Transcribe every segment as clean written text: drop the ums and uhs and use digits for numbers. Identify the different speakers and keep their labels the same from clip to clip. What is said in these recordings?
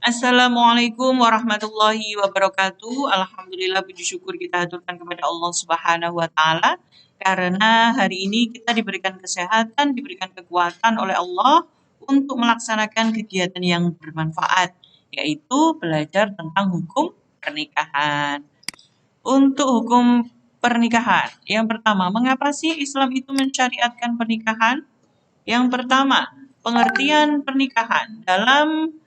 Speaker 1: Assalamualaikum warahmatullahi wabarakatuh. Alhamdulillah puji syukur kita haturkan kepada Allah Subhanahu wa taala karena hari ini kita diberikan kesehatan, diberikan kekuatan oleh Allah untuk melaksanakan kegiatan yang bermanfaat, yaitu belajar tentang hukum pernikahan. Untuk hukum pernikahan, yang pertama, mengapa sih Islam itu mensyariatkan pernikahan? Yang pertama, pengertian pernikahan dalam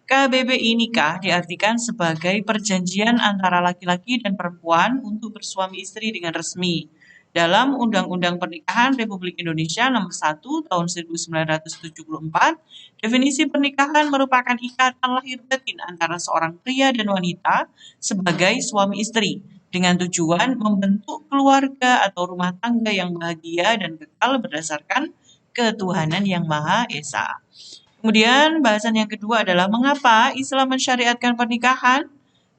Speaker 1: KBBI nikah diartikan sebagai perjanjian antara laki-laki dan perempuan untuk bersuami istri dengan resmi. Dalam Undang-Undang Pernikahan Republik Indonesia Nomor 1 Tahun 1974, definisi pernikahan merupakan ikatan lahir batin antara seorang pria dan wanita sebagai suami istri dengan tujuan membentuk keluarga atau rumah tangga yang bahagia dan kekal berdasarkan ketuhanan yang Maha Esa. Kemudian bahasan yang kedua adalah mengapa Islam mensyariatkan pernikahan?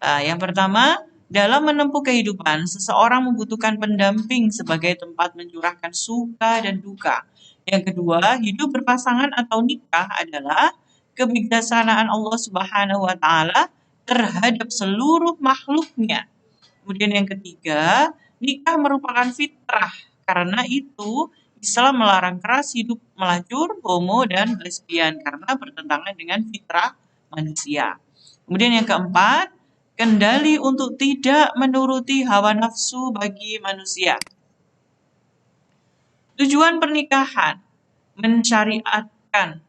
Speaker 1: Yang pertama, dalam menempuh kehidupan, seseorang membutuhkan pendamping sebagai tempat mencurahkan suka dan duka. Yang kedua, hidup berpasangan atau nikah adalah kebijaksanaan Allah Subhanahu wa taala terhadap seluruh makhluknya. Kemudian yang ketiga, nikah merupakan fitrah. Karena itu, Islam melarang keras hidup melacur, homo, dan lesbian karena bertentangan dengan fitrah manusia. Kemudian yang keempat, kendali untuk tidak menuruti hawa nafsu bagi manusia. Tujuan pernikahan mensyariatkan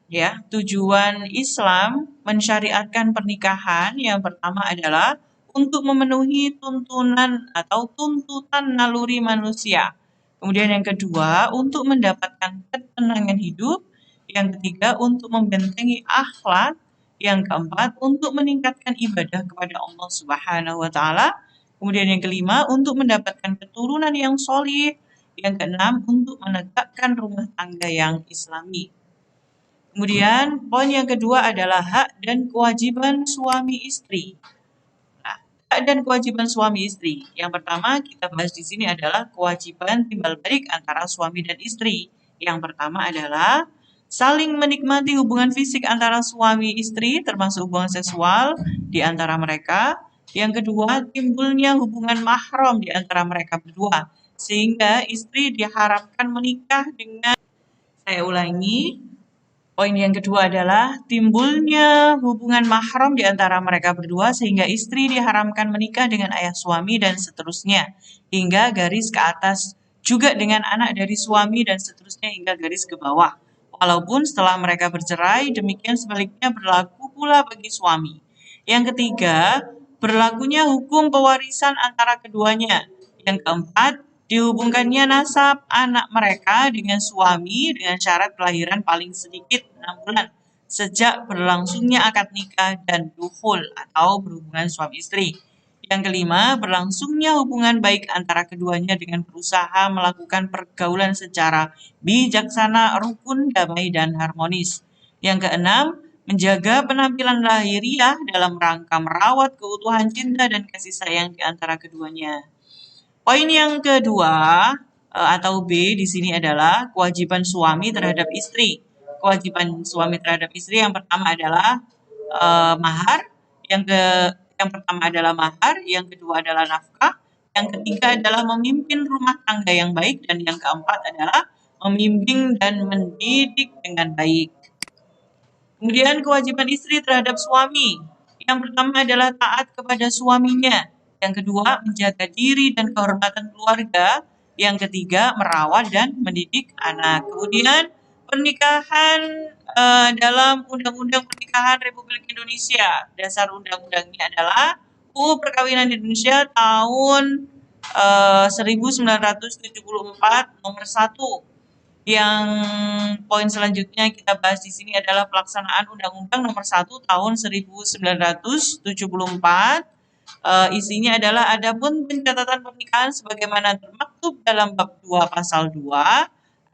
Speaker 1: tujuan Islam mensyariatkan pernikahan yang pertama adalah untuk memenuhi tuntunan atau tuntutan naluri manusia. Kemudian yang kedua, untuk mendapatkan ketenangan hidup. Yang ketiga, untuk membentengi akhlak. Yang keempat, untuk meningkatkan ibadah kepada Allah Subhanahu wa taala. Kemudian yang kelima, untuk mendapatkan keturunan yang solih. Yang keenam, untuk menegakkan rumah tangga yang islami. Kemudian, poin yang kedua adalah hak dan kewajiban suami istri. Nah, hak dan kewajiban suami istri. Yang pertama kita bahas di sini adalah kewajiban timbal balik antara suami dan istri. Yang pertama adalah saling menikmati hubungan fisik antara suami istri, termasuk hubungan seksual di antara mereka. Yang kedua, timbulnya hubungan mahram di antara mereka berdua, sehingga istri diharapkan menikah dengan, saya ulangi, poin yang kedua adalah timbulnya hubungan mahram di antara mereka berdua sehingga istri diharamkan menikah dengan ayah suami dan seterusnya, hingga garis ke atas juga dengan anak dari suami dan seterusnya hingga garis ke bawah. Walaupun setelah mereka bercerai, demikian sebaliknya berlaku pula bagi suami. Yang ketiga, berlakunya hukum pewarisan antara keduanya. Yang keempat, dihubungkannya nasab anak mereka dengan suami dengan syarat kelahiran paling sedikit 6 bulan sejak berlangsungnya akad nikah dan dukhul atau berhubungan suami istri. Yang kelima, berlangsungnya hubungan baik antara keduanya dengan berusaha melakukan pergaulan secara bijaksana, rukun, damai, dan harmonis. Yang keenam, menjaga penampilan lahiriah dalam rangka merawat keutuhan cinta dan kasih sayang di antara keduanya. Poin yang kedua atau B di sini adalah kewajiban suami terhadap istri. Kewajiban suami terhadap istri yang pertama adalah mahar, yang pertama adalah mahar, yang kedua adalah nafkah, yang ketiga adalah memimpin rumah tangga yang baik, dan yang keempat adalah membimbing dan mendidik dengan baik. Kemudian kewajiban istri terhadap suami. Yang pertama adalah taat kepada suaminya. Yang kedua, menjaga diri dan kehormatan keluarga. Yang ketiga, merawat dan mendidik anak. Kemudian pernikahan dalam Undang-Undang Pernikahan Republik Indonesia. Dasar undang-undangnya adalah UU Perkawinan Indonesia tahun 1974 nomor 1. Yang poin selanjutnya kita bahas di sini adalah pelaksanaan Undang-Undang Nomor 1 Tahun 1974. Isinya adalah adapun pencatatan pernikahan sebagaimana termaktub dalam bab 2 pasal 2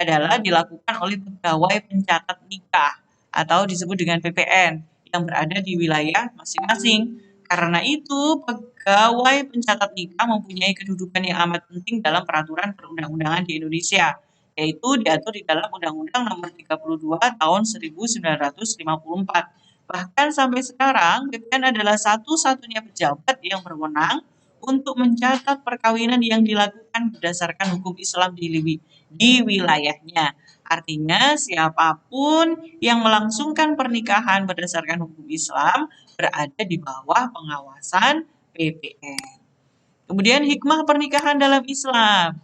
Speaker 1: adalah dilakukan oleh pegawai pencatat nikah atau disebut dengan PPN yang berada di wilayah masing-masing. Karena itu, pegawai pencatat nikah mempunyai kedudukan yang amat penting dalam peraturan perundang-undangan di Indonesia, yaitu diatur di dalam Undang-Undang Nomor 32 Tahun 1954. Bahkan sampai sekarang, BPN adalah satu-satunya pejabat yang berwenang untuk mencatat perkawinan yang dilakukan berdasarkan hukum Islam di wilayahnya. Artinya, siapapun yang melangsungkan pernikahan berdasarkan hukum Islam berada di bawah pengawasan BPN. Kemudian hikmah pernikahan dalam Islam.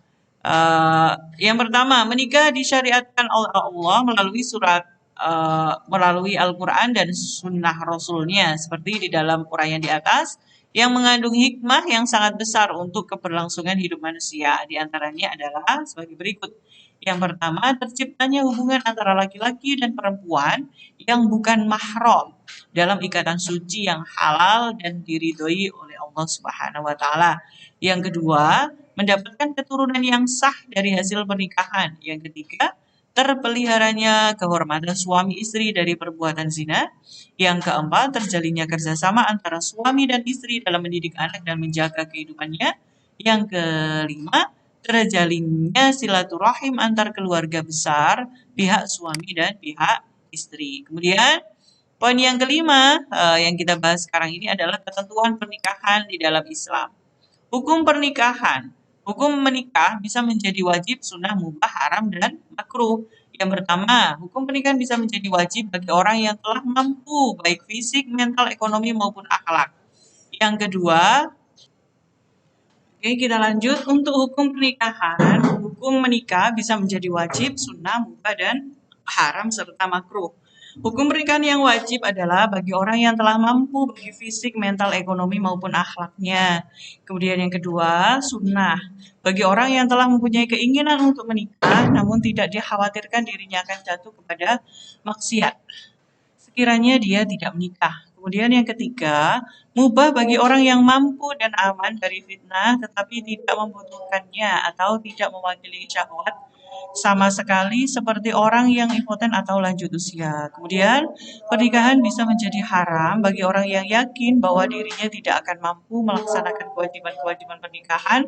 Speaker 1: Yang pertama, menikah disyariatkan oleh Allah melalui Al-Quran dan Sunnah Rasulnya, seperti di dalam uraian di atas, yang mengandung hikmah yang sangat besar untuk keberlangsungan hidup manusia. Di antaranya adalah sebagai berikut. Yang pertama, terciptanya hubungan antara laki-laki dan perempuan yang bukan mahram dalam ikatan suci yang halal dan diridhoi oleh Allah Subhanahu wa taala. Yang kedua, mendapatkan keturunan yang sah dari hasil pernikahan. Yang ketiga, terpeliharanya kehormatan suami istri dari perbuatan zina. Yang keempat, terjalinnya kerjasama antara suami dan istri dalam mendidik anak dan menjaga kehidupannya. Yang kelima, terjalinnya silaturahim antar keluarga besar, pihak suami dan pihak istri. Kemudian, poin yang kelima yang kita bahas sekarang ini adalah ketentuan pernikahan di dalam Islam. Hukum pernikahan. Hukum menikah bisa menjadi wajib, sunnah, mubah, haram, dan makruh. Yang pertama, hukum pernikahan bisa menjadi wajib bagi orang yang telah mampu, baik fisik, mental, ekonomi, maupun akhlak. Yang kedua, oke, kita lanjut. Untuk hukum pernikahan, hukum menikah bisa menjadi wajib, sunnah, mubah, dan haram, serta makruh. Hukum pernikahan yang wajib adalah bagi orang yang telah mampu bagi fisik, mental, ekonomi, maupun akhlaknya. Kemudian yang kedua, sunnah. Bagi orang yang telah mempunyai keinginan untuk menikah, namun tidak dikhawatirkan dirinya akan jatuh kepada maksiat sekiranya dia tidak menikah. Kemudian yang ketiga, mubah bagi orang yang mampu dan aman dari fitnah tetapi tidak membutuhkannya atau tidak mewakili syahwat sama sekali seperti orang yang impoten atau lanjut usia. Kemudian, pernikahan bisa menjadi haram bagi orang yang yakin bahwa dirinya tidak akan mampu melaksanakan kewajiban-kewajiban pernikahan,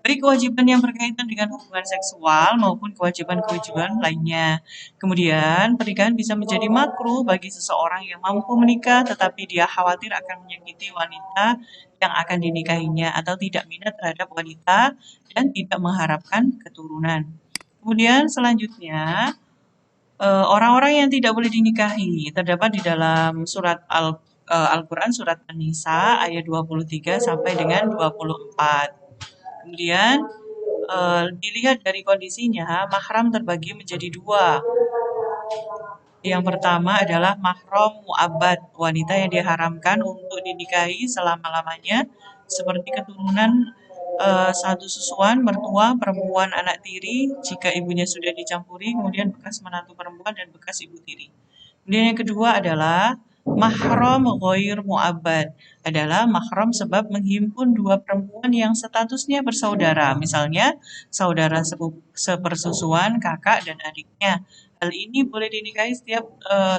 Speaker 1: baik kewajiban yang berkaitan dengan hubungan seksual maupun kewajiban-kewajiban lainnya. Kemudian, pernikahan bisa menjadi makruh bagi seseorang yang mampu menikah tetapi dia khawatir akan menyakiti wanita yang akan dinikahinya atau tidak minat terhadap wanita dan tidak mengharapkan keturunan. Kemudian selanjutnya, orang-orang yang tidak boleh dinikahi terdapat di dalam Al-Quran surat An-Nisa ayat 23 sampai dengan 24. Kemudian dilihat dari kondisinya, mahram terbagi menjadi dua. Yang pertama adalah mahram mu'abbad, wanita yang diharamkan untuk dinikahi selama-lamanya, seperti keturunan satu susuan, mertua, perempuan, anak tiri, jika ibunya sudah dicampuri, kemudian bekas menantu perempuan dan bekas ibu tiri. Kemudian yang kedua adalah mahram ghair mu'abbad, adalah mahram sebab menghimpun dua perempuan yang statusnya bersaudara, misalnya saudara sepersusuan, kakak dan adiknya. Hal ini boleh dinikahi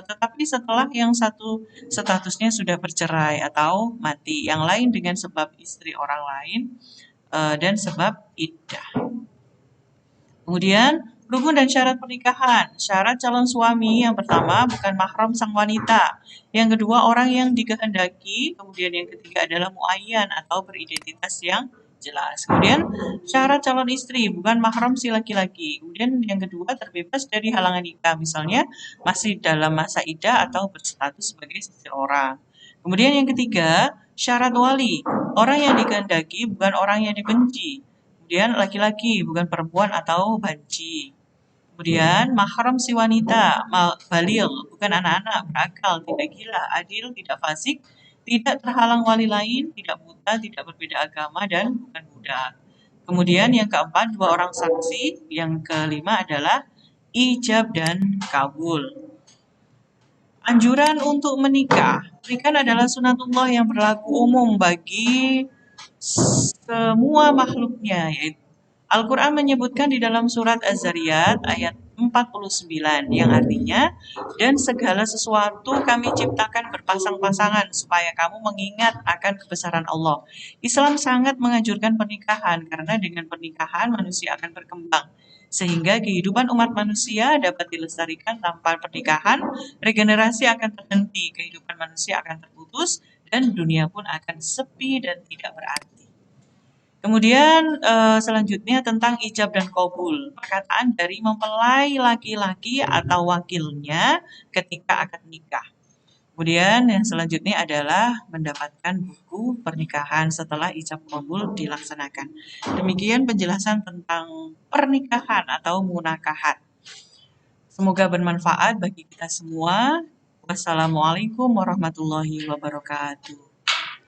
Speaker 1: tetapi setelah yang satu statusnya sudah bercerai atau mati, yang lain dengan sebab istri orang lain dan sebab iddah. Kemudian rukun dan syarat pernikahan. Syarat calon suami yang pertama bukan mahram sang wanita. Yang kedua orang yang dikehendaki. Kemudian yang ketiga adalah muayyan atau beridentitas yang jelas. Kemudian syarat calon istri bukan mahram si laki-laki. Kemudian yang kedua terbebas dari halangan nikah. Misalnya masih dalam masa iddah atau berstatus sebagai seseorang. Kemudian yang ketiga syarat wali. Orang yang dikehendaki bukan orang yang dibenci. Kemudian laki-laki bukan perempuan atau banci. Kemudian mahram si wanita, baligh, bukan anak-anak, berakal, tidak gila, adil, tidak fasik, tidak terhalang wali lain, tidak buta, tidak berbeda agama, dan bukan budak. Kemudian yang keempat, dua orang saksi. Yang kelima adalah ijab dan kabul. Anjuran untuk menikah. Pernikahan adalah sunatullah yang berlaku umum bagi semua makhluknya, yaitu Al-Quran menyebutkan di dalam surat Az-Zariyat ayat 49 yang artinya, dan segala sesuatu kami ciptakan berpasang-pasangan supaya kamu mengingat akan kebesaran Allah. Islam sangat menganjurkan pernikahan karena dengan pernikahan manusia akan berkembang. Sehingga kehidupan umat manusia dapat dilestarikan tanpa pernikahan, regenerasi akan terhenti, kehidupan manusia akan terputus, dan dunia pun akan sepi dan tidak berarti. Kemudian selanjutnya tentang ijab dan qabul, perkataan dari mempelai laki-laki atau wakilnya ketika akad nikah. Kemudian yang selanjutnya adalah mendapatkan buku pernikahan setelah ijab qabul dilaksanakan. Demikian penjelasan tentang pernikahan atau munakahat. Semoga bermanfaat bagi kita semua. Wassalamualaikum warahmatullahi wabarakatuh.